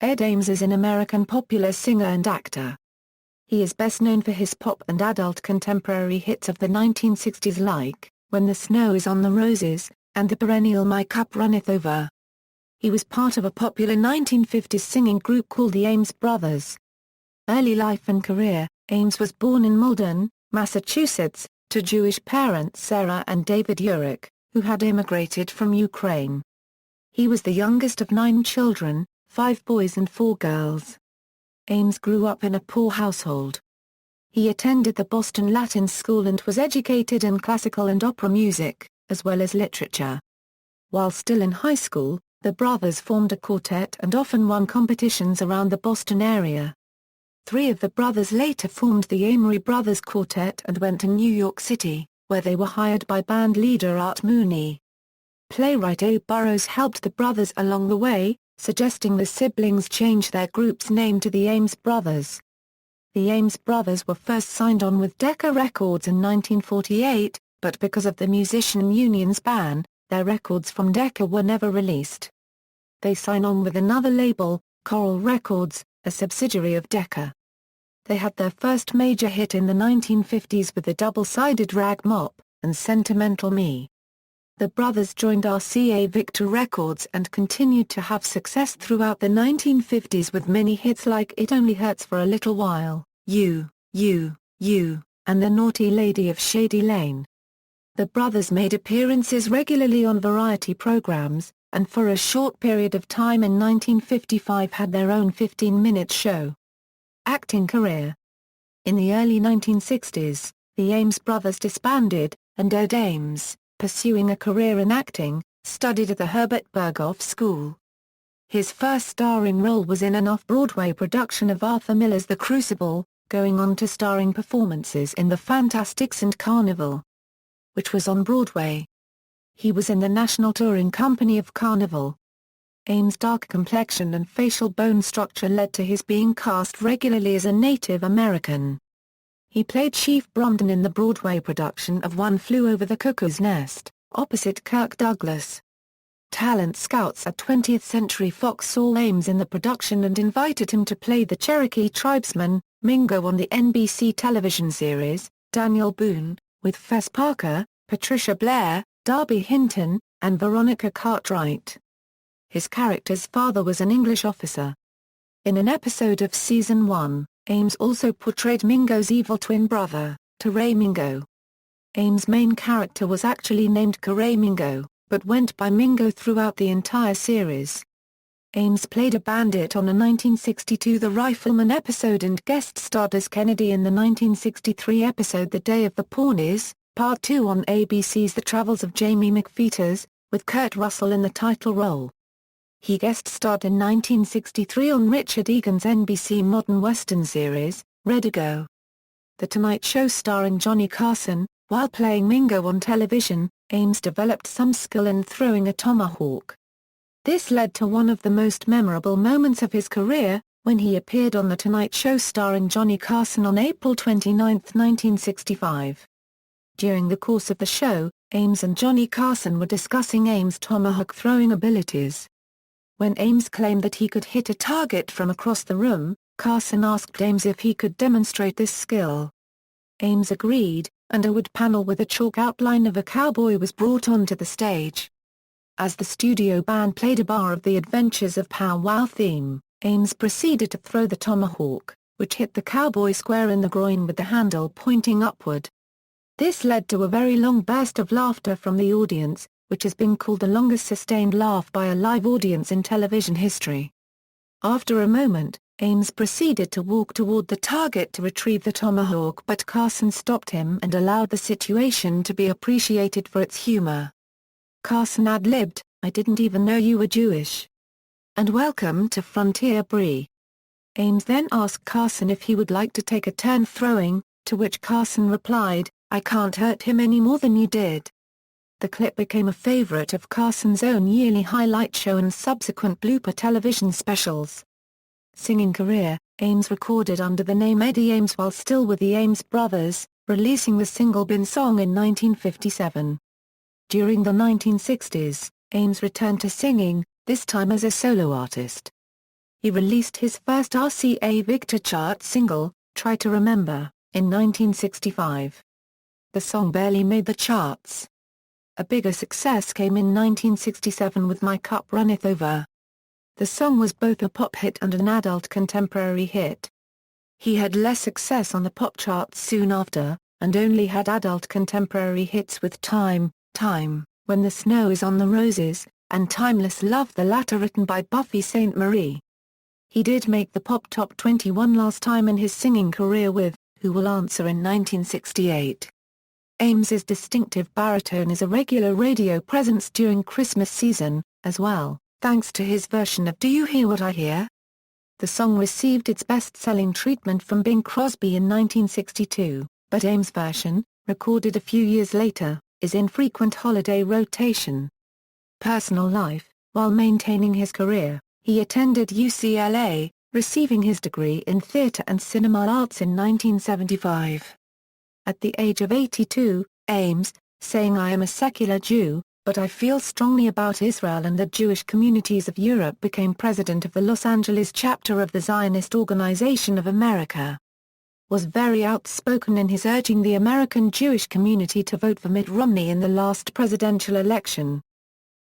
Ed Ames is an American popular singer and actor. He is best known for his pop and adult contemporary hits of the 1960s like When the Snow is on the Roses, and the perennial My Cup Runneth Over. He was part of a popular 1950s singing group called the Ames Brothers. Early life and career: Ames was born in Malden, Massachusetts, to Jewish parents Sarah and David Urick, who had immigrated from Ukraine. He was the youngest of 9 children, 5 boys and 4 girls. Ames grew up in a poor household. He attended the Boston Latin School and was educated in classical and opera music, as well as literature. While still in high school, the brothers formed a quartet and often won competitions around the Boston area. 3 of the brothers later formed the Ames Brothers Quartet and went to New York City, where they were hired by band leader Art Mooney. Playwright Abe Burrows helped the brothers along the way, suggesting the siblings change their group's name to the Ames Brothers. The Ames Brothers were first signed on with Decca Records in 1948, but because of the musician union's ban, their records from Decca were never released. They sign on with another label, Coral Records, a subsidiary of Decca. They had their first major hit in the 1950s with the double-sided Rag Mop and Sentimental Me. The brothers joined RCA Victor Records and continued to have success throughout the 1950s with many hits like It Only Hurts for a Little While, You, and The Naughty Lady of Shady Lane. The brothers made appearances regularly on variety programs, and for a short period of time in 1955 had their own 15-minute show. Acting career: in the early 1960s, the Ames Brothers disbanded, and Ed Ames, pursuing a career in acting, studied at the Herbert Berghof School. His first starring role was in an off-Broadway production of Arthur Miller's The Crucible, going on to starring performances in The Fantastics and Carnival, which was on Broadway. He was in the National Touring Company of Carnival. Ames' dark complexion and facial bone structure led to his being cast regularly as a Native American. He played Chief Bromden in the Broadway production of One Flew Over the Cuckoo's Nest, opposite Kirk Douglas. Talent scouts at 20th Century Fox saw Ames in the production and invited him to play the Cherokee tribesman, Mingo, on the NBC television series, Daniel Boone, with Fess Parker, Patricia Blair, Darby Hinton, and Veronica Cartwright. His character's father was an English officer. In an episode of Season 1, Ames also portrayed Mingo's evil twin brother, Teray Mingo. Ames' main character was actually named Teray Mingo, but went by Mingo throughout the entire series. Ames played a bandit on a 1962 The Rifleman episode and guest-starred as Kennedy in the 1963 episode The Day of the Pawnees, Part 2 on ABC's The Travels of Jaimie Mcpheeters, with Kurt Russell in the title role. He guest-starred in 1963 on Richard Egan's NBC modern western series, Redigo. The Tonight Show starring Johnny Carson. While playing Mingo on television, Ames developed some skill in throwing a tomahawk. This led to one of the most memorable moments of his career, when he appeared on The Tonight Show starring Johnny Carson on April 29, 1965. During the course of the show, Ames and Johnny Carson were discussing Ames' tomahawk throwing abilities. When Ames claimed that he could hit a target from across the room, Carson asked Ames if he could demonstrate this skill. Ames agreed, and a wood panel with a chalk outline of a cowboy was brought onto the stage. As the studio band played a bar of the Adventures of Pow Wow theme, Ames proceeded to throw the tomahawk, which hit the cowboy square in the groin with the handle pointing upward. This led to a very long burst of laughter from the audience, which has been called the longest sustained laugh by a live audience in television history. After a moment, Ames proceeded to walk toward the target to retrieve the tomahawk, but Carson stopped him and allowed the situation to be appreciated for its humor. Carson ad-libbed, "I didn't even know you were Jewish. And welcome to Frontier Brie." Ames then asked Carson if he would like to take a turn throwing, to which Carson replied, "I can't hurt him any more than you did." The clip became a favorite of Carson's own yearly highlight show and subsequent blooper television specials. Singing career: Ames recorded under the name Eddie Ames while still with the Ames Brothers, releasing the single Bin Song in 1957. During the 1960s, Ames returned to singing, this time as a solo artist. He released his first RCA Victor chart single, Try to Remember, in 1965. The song barely made the charts. A bigger success came in 1967 with My Cup Runneth Over. The song was both a pop hit and an adult contemporary hit. He had less success on the pop charts soon after, and only had adult contemporary hits with Time, When the Snow is on the Roses, and Timeless Love, the latter written by Buffy Sainte-Marie. He did make the pop top 20 one last time in his singing career with Who Will Answer in 1968. Ames's distinctive baritone is a regular radio presence during Christmas season, as well, thanks to his version of Do You Hear What I Hear? The song received its best-selling treatment from Bing Crosby in 1962, but Ames' version, recorded a few years later, is in frequent holiday rotation. Personal life: while maintaining his career, he attended UCLA, receiving his degree in theater and cinema arts in 1975. At the age of 82, Ames, saying I am a secular Jew, but I feel strongly about Israel and the Jewish communities of Europe, became president of the Los Angeles chapter of the Zionist Organization of America. Was very outspoken in his urging the American Jewish community to vote for Mitt Romney in the last presidential election.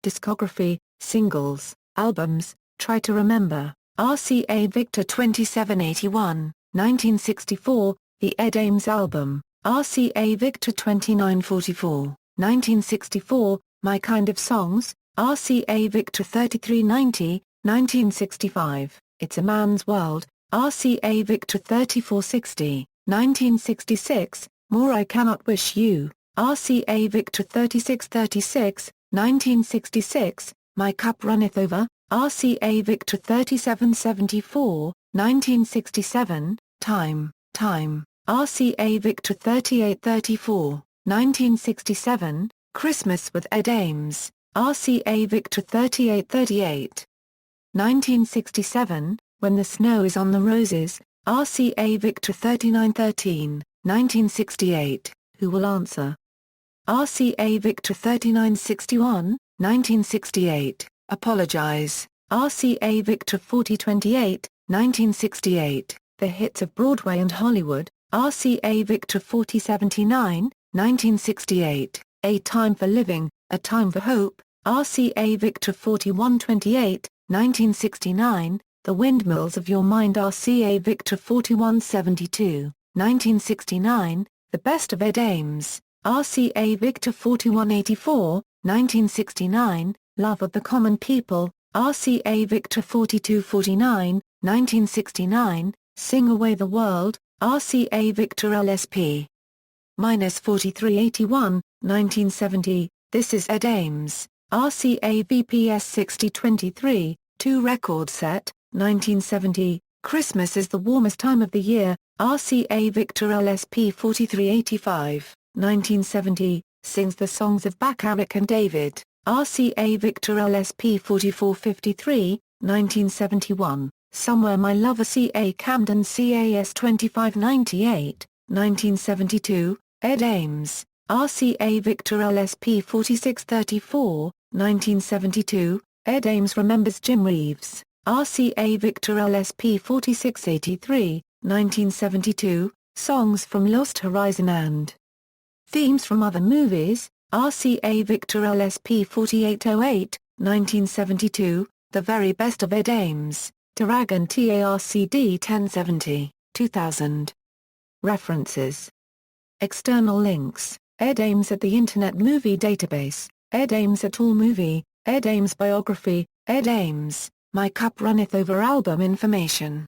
Discography, singles, albums, Try to Remember, RCA Victor 2781, 1964, the Ed Ames album. RCA Victor 2944, 1964, My Kind of Songs, RCA Victor 3390, 1965, It's a Man's World, RCA Victor 3460, 1966, More I Cannot Wish You, RCA Victor 3636, 1966, My Cup Runneth Over, RCA Victor 3774, 1967, Time, RCA Victor 3834, 1967, Christmas with Ed Ames, RCA Victor 3838. 1967, When the Snow is on the Roses, RCA Victor 3913, 1968, Who Will Answer? RCA Victor 3961, 1968, Apologize, RCA Victor 4028, 1968, The Hits of Broadway and Hollywood, RCA Victor 4079, 1968, A Time for Living, A Time for Hope, RCA Victor 4128, 1969, The Windmills of Your Mind, RCA Victor 4172, 1969, The Best of Ed Ames, RCA Victor 4184, 1969, Love of the Common People, RCA Victor 4249, 1969, Sing Away the World, RCA Victor LSP. -4381, 1970, This is Ed Ames, RCA VPS 6023, 2 record set, 1970, Christmas is the warmest time of the year, RCA Victor LSP 4385, 1970, Sings the Songs of Bacharach and David, RCA Victor LSP 4453, 1971. Somewhere My Lover CA Camden CAS 2598, 1972, Ed Ames, RCA Victor LSP 4634, 1972, Ed Ames Remembers Jim Reeves, RCA Victor LSP 4683, 1972, Songs from Lost Horizon and Themes from Other Movies, RCA Victor LSP 4808, 1972, The Very Best of Ed Ames, Taragon TARCD 1070, 2000. References. External links, Ed Ames at the Internet Movie Database, Ed Ames at AllMovie, Ed Ames Biography, Ed Ames, My Cup Runneth Over album information.